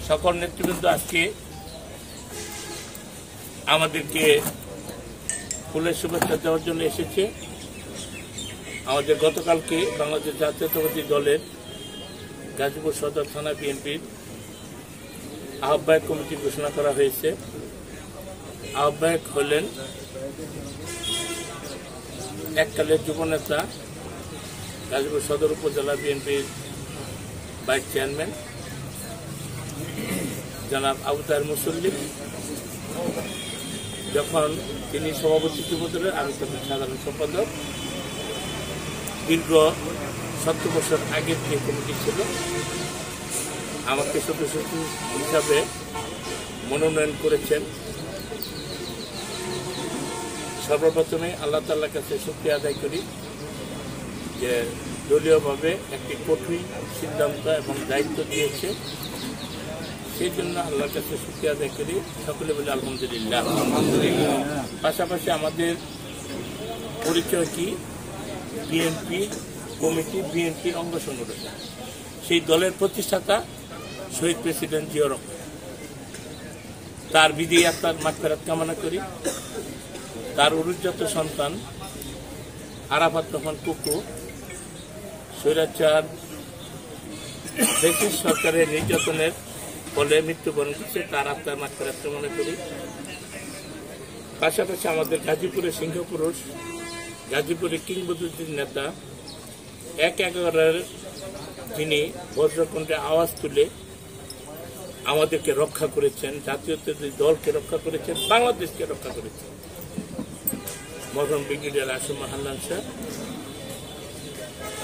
সকল নেতৃবৃন্দ আজকে আমাদেরকে ফুলের শুভেচ্ছা দেওয়ার জন্য এসেছে। আমাদের গতকালকে বাংলাদেশ জাতীয়তাবাদী দলের গাজীপুর সদর থানা বিএনপির আহ্বায়ক কমিটি ঘোষণা করা হয়েছে। আহ্বায়ক হলেন এককালের যুবনেতা গাজীপুর সদর উপজেলা বিএনপির ভাইস চেয়ারম্যান জনাব আবু তাহের মুসল্লি। যখন তিনি সভাপতি যুবদলের, আমি তখন সাধারণ সম্পাদক। দীর্ঘ 70 বছর আগের যে কমিটি ছিল, আমাকে সদস্য হিসাবে মনোনয়ন করেছেন। সর্বপ্রথমে আল্লাহ তাআলার কাছে শুকরিয়া আদায় করি যে দলীয়ভাবে একটি কঠিন সিদ্ধান্ত এবং দায়িত্ব দিয়েছে, সেই জন্য আল্লাহর কাছে শুকরিয়া আদায় করি। সকলে বলে আলহামদুলিল্লাহ। পাশাপাশি আমাদের পরিচয় কি, বিএনপি কমিটি, বিএনপির অঙ্গ সংগঠন। সেই দলের প্রতিষ্ঠাতা শহীদ প্রেসিডেন্ট জিয়াউর রহমান, তার বিদায়ী আত্মার মাগফিরাত কামনা করি। তার অরুজ্জাত সন্তান আরাফাত রহমান কুকু স্বৈরাচার ব্রিটিশ সরকারের নির্যাতনের ফলে মৃত্যুবরণ করছে, তার আত্মার মাগফিরাত কামনা করি। পাশাপাশি আমাদের গাজীপুরের সিংহপুরুষ, গাজীপুরের কিংবদন্তির নেতা ১/১১ যিনি বজ্রকণ্ঠে আওয়াজ তুলে আমাদেরকে রক্ষা করেছেন, জাতীয়তাবাদী দলকে রক্ষা করেছেন, বাংলাদেশকে রক্ষা করেছেন, মরহুম ব্রিগেডিয়ার আসিম হান্নান শাহ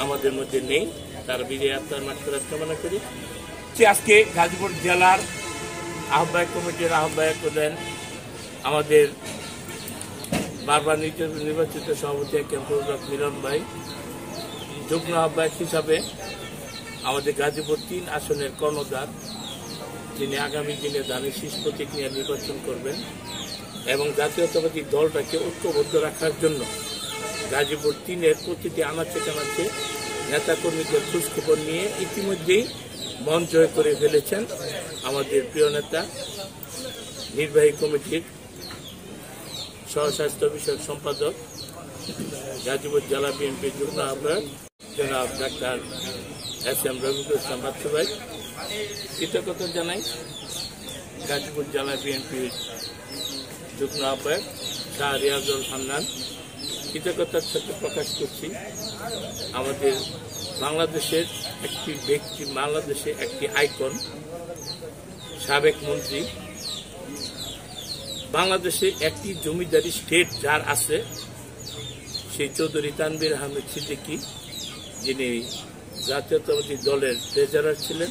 আমাদের মধ্যে নেই। তার বিদায়ী আত্মার মাগফিরাত কামনা করি। আজকে গাজীপুর জেলার আহ্বায়ক কমিটির আহ্বায়ক হলেন আমাদের বারবার নির্বাচিত সভাপতি ক্যাম্পুর মিলন ভাই। যুগ্ম আহ্বায়ক হিসাবে আমাদের গাজীপুর ৩ আসনের কর্ণধার, যিনি আগামী দিনে ধানের শীষ প্রতীক নিয়ে নির্বাচন করবেন এবং জাতীয়তাবাদী দলটাকে ঐক্যবদ্ধ রাখার জন্য গাজীপুর ৩-এর প্রতিটি আনাচে কানাচে নেতাকর্মীদের খোঁজখবর নিয়ে ইতিমধ্যেই মন জয় করে ফেলেছেন আমাদের প্রিয় নেতা, নির্বাহী কমিটির সহস্বাস্থ্য বিষয়ক সম্পাদক, গাজীপুর জেলা বিএনপির যুগ্ম আহ্বায়ক জনাব ডাক্তার এস.এম. রবিকুল ইসলাম বাচ্চু ভাই। কৃতজ্ঞতা জানাই গাজীপুর জেলা বিএনপির যুগ্ম আহ্বায়ক শাহ রিয়াজুল হান্নান। কৃতজ্ঞতার সাথে প্রকাশ করছি আমাদের বাংলাদেশের একটি ব্যক্তি, বাংলাদেশে একটি আইকন, সাবেক মন্ত্রী, বাংলাদেশে একটি জমিদারি স্টেট যার আছে সেই চৌধুরী তানভীর আহমেদ সিদ্দিকী, যিনি জাতীয়তাবাদী দলের ট্রেজারার ছিলেন,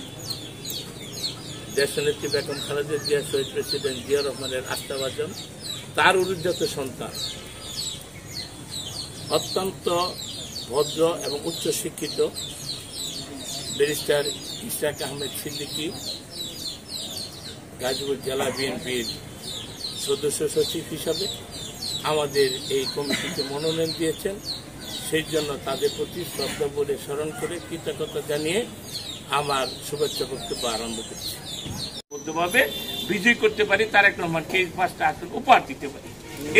দেশনেত্রী বেগম খালেদা জিয়া, শহীদ প্রেসিডেন্ট জিয়াউর রহমানের আস্থাভাজন, তার অরুজ্জাত সন্তান, অত্যন্ত ভদ্র এবং উচ্চশিক্ষিত ব্যারিস্টার ইশাক আহমেদ সিদ্দিকী গাজীপুর জেলা বিএনপির সদস্য সচিব হিসাবে আমাদের এই কমিটিতে মনোনয়ন দিয়েছেন। সেই জন্য তাদের প্রতি শ্রদ্ধা বলে স্মরণ করে কৃতজ্ঞতা জানিয়ে আমার শুভেচ্ছা বক্তব্য আরম্ভ করছি। বদ্ধভাবে বিজয় করতে পারি, তারেক রহমানকে 5টা আসন উপহার দিতে পারি,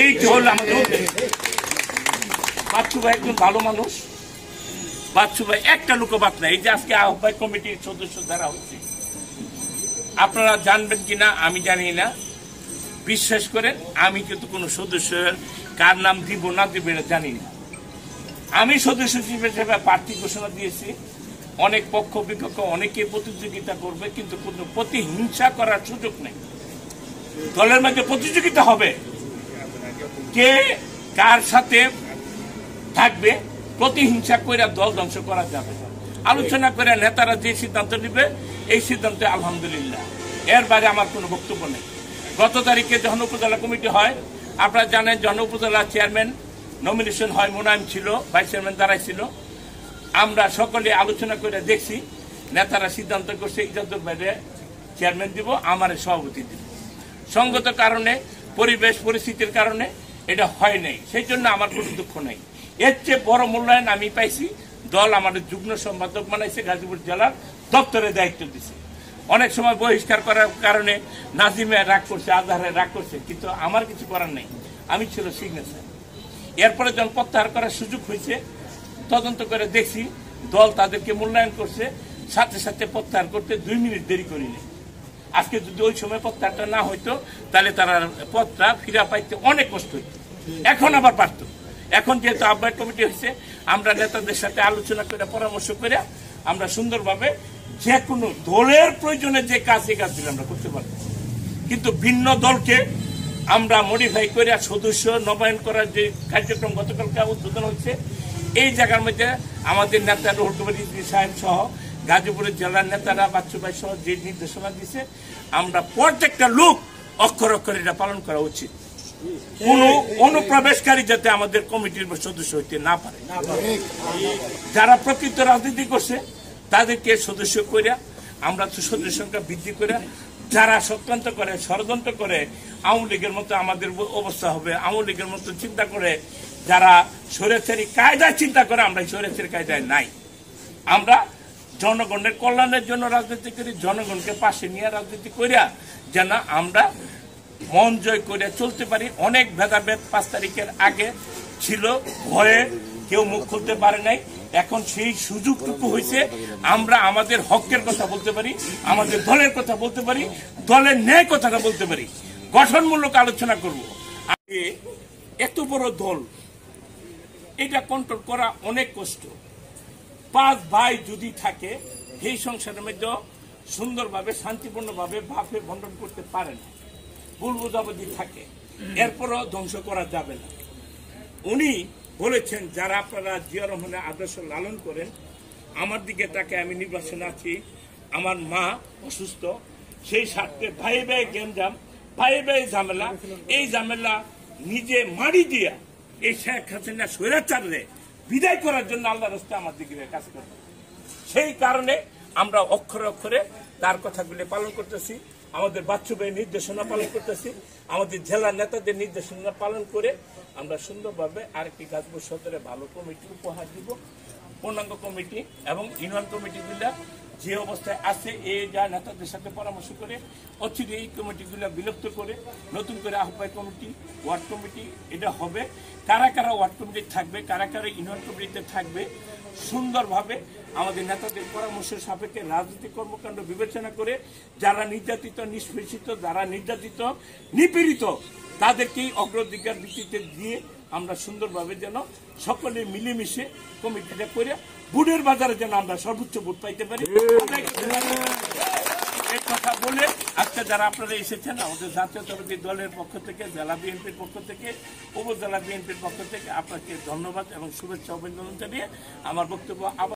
এই হল আমাদের উদ্দেশ্য। বাচ্চু ভাই একজন ভালো মানুষ, বাচ্চু ভাই একটা লোকবাদ নাই। এই যে আজকে আহ্বায়ক কমিটির সদস্য দ্বারা হচ্ছে, আপনারা জানবেন কিনা আমি জানি না, বিশ্বাস করেন আমি কিন্তু কোনো সদস্যের কার নাম দিব না দিব এটা জানি না। আমি সদস্য হিসেবে প্রার্থী ঘোষণা দিয়েছি। অনেক পক্ষ বিপক্ষ অনেকে প্রতিযোগিতা করবে, কিন্তু কোনো প্রতিহিংসা করার সুযোগ নেই। দলের মধ্যে প্রতিযোগিতা হবে, কে কার সাথে থাকবে, প্রতিহিংসা করে দল ধ্বংস করা যাবে না। আলোচনা করে নেতারা যে সিদ্ধান্ত নেবে এই সিদ্ধান্তে আলহামদুলিল্লাহ, এর বাইরে আমার কোনো বক্তব্য নেই। গত তারিখে যখন উপজেলা কমিটি হয়, আপনারা জানেন যখন উপজেলা চেয়ারম্যান নমিনেশন হয়, মোনায়েম ছিল, ভাইস চেয়ারম্যান দাঁড়াই ছিল। আমরা সকলে আলোচনা করে দেখছি, নেতারা সিদ্ধান্ত করছে ইজাজুর বাইরে চেয়ারম্যান দিব, আমার সভাপতি দিব। সঙ্গত কারণে, পরিবেশ পরিস্থিতির কারণে এটা হয় নাই, সেই জন্য আমার কোনো দুঃখ নেই। এর চেয়ে বড় মূল্যায়ন আমি পাইছি, দল আমাদের যুগ্ম সম্পাদক বানাইছে, গাজীপুর জেলার দপ্তরে দায়িত্ব দিছে। অনেক সময় বহিষ্কার করার কারণে নাজিমে রাগ করছে, আজহারে রাগ করছে, কিন্তু আমার কিছু করার নেই, আমি ছিল সিগনেচার। এরপরে যখন প্রত্যাহার করার সুযোগ হয়েছে, তদন্ত করে দেখছি দল তাদেরকে মূল্যায়ন করছে, সাথে সাথে প্রত্যাহার করতে 2 মিনিট দেরি করিনি। আজকে যদি ওই সময় প্রত্যাহারটা না হইতো তাহলে তারা পদটা ফিরা পাইতে অনেক কষ্ট হইত, এখন আবার পারত। এখন যেহেতু আহ্বায়ক কমিটি হয়েছে, আমরা নেতাদের সাথে আলোচনা করে পরামর্শ করে আমরা সুন্দরভাবে যে কোনো দলের প্রয়োজনে যে কাজ, এই কাজগুলো আমরা করতে পারবো। কিন্তু ভিন্ন দলকে আমরা মডিফাই করে সদস্য নবায়ন করার যে কার্যক্রম গতকালকে উদ্বোধন হচ্ছে, এই জায়গার মধ্যে আমাদের নেতা রুহুল কবির রিজভী সাহেব সহ গাজীপুরের জেলার নেতারা, বাচ্চু ভাই সহ যে নির্দেশনা দিচ্ছে, আমরা প্রত্যেকটা লোক অক্ষর অক্ষর এটা পালন করা উচিত। কোন অনুপ্রবেশকারী যাতে আমাদের কমিটির সদস্য হইতে না পারে। যারা প্রকৃত রাজনীতি করছে তাদেরকে সদস্য করে আমরা সদস্য সংখ্যা বৃদ্ধি করে, যারা চক্রান্ত করে, ষড়যন্ত্র করে, আওয়ামী লীগের মতো আমাদের অবস্থা হবে, আওয়ামী লীগের মতো চিন্তা করে, যারা স্বৈরাচারী কায়দায় চিন্তা করে, আমরা স্বৈরাচারী কায়দায় নাই। আমরা জনগণের কল্যাণের জন্য রাজনীতি করি, জনগণকে পাশে নিয়ে রাজনীতি করিয়া যেন আমরা মন জয় করে চলতে পারি। অনেক ভেদাভেদ 5 তারিখের আগে ছিল, ভয়ে কেউ মুখ খুলতে পারে নাই। এখন সেই সুযোগটুকু হয়েছে, আমরা আমাদের হকের কথা বলতে পারি, আমাদের দলের কথা বলতে পারি, দলের ন্যায় কথাটা বলতে পারি, গঠনমূলক আলোচনা করব। আগে এত বড় দল, এটা কন্ট্রোল করা অনেক কষ্ট। 5 ভাই যদি থাকে, এই সংসারের মধ্যে সুন্দরভাবে শান্তিপূর্ণভাবে ভাবে বন্টন করতে পারে না, ভুল বোঝাবুঝি থাকে, এরপরও ধ্বংস করা যাবে না। উনি বলেছেন, যারা আপনারা জিয়া রহমানের আদর্শ লালন করেন, আমার দিকে তাকে, আমি নির্বাচনে আছি, আমার মা অসুস্থ, সেই স্বার্থে ভাই ভাই গেমজাম, ভাই ভাই ঝামেলা, এই ঝামেলা নিজে মারি দিয়া এই শেখ হাসিনা স্বৈরাচারে বিদায় করার জন্য আল্লাহর রাস্তায় আমার দিকে কাজ করবে। সেই কারণে আমরা অক্ষরে অক্ষরে তার কথাগুলি পালন করতেছি, আমাদের বাচ্চু ভাই নির্দেশনা পালন করতেছি, আমাদের জেলা নেতাদের নির্দেশনা পালন করে আমরা সুন্দরভাবে আরেকটি গাজীপুর সদরে ভালো কমিটি উপহার দিব। পূর্ণাঙ্গ কমিটি এবং ইউনিয়ন কমিটিগুলা যে অবস্থায় আছে, এই যা নেতাদের সাথে পরামর্শ করে অচিরে এই কমিটিগুলা বিলুপ্ত করে নতুন করে আহ্বায়ক কমিটি, ওয়ার্ড কমিটি এটা হবে। কারা কারা ওয়ার্ড কমিটি থাকবে, কারা কারা ইউনিয়ন কমিটিতে থাকবে, সুন্দরভাবে আমাদের নেতাদের পরামর্শ সাপেক্ষে রাজনৈতিক কর্মকাণ্ড বিবেচনা করে যারা নির্যাতিত, নিষ্পেষিত, যারা নির্যাতিত, নিপীড়িত, তাদেরকেই অগ্রাধিকার ভিত্তিতে দিয়ে আমরা সুন্দরভাবে যেন সকলে মিলেমিশে কমিটিটা করে বুটের বাজারে যেন আমরা সর্বোচ্চ ভোট পাইতে পারি। এই কথা বলে আজকে যারা আপনারা এসেছেন, আমাদের জাতীয়তাবাদী দলের পক্ষ থেকে, জেলা বিএনপির পক্ষ থেকে, উপজেলা বিএনপির পক্ষ থেকে আপনাকে ধন্যবাদ এবং শুভেচ্ছা অভিনন্দন জানিয়ে আমার বক্তব্য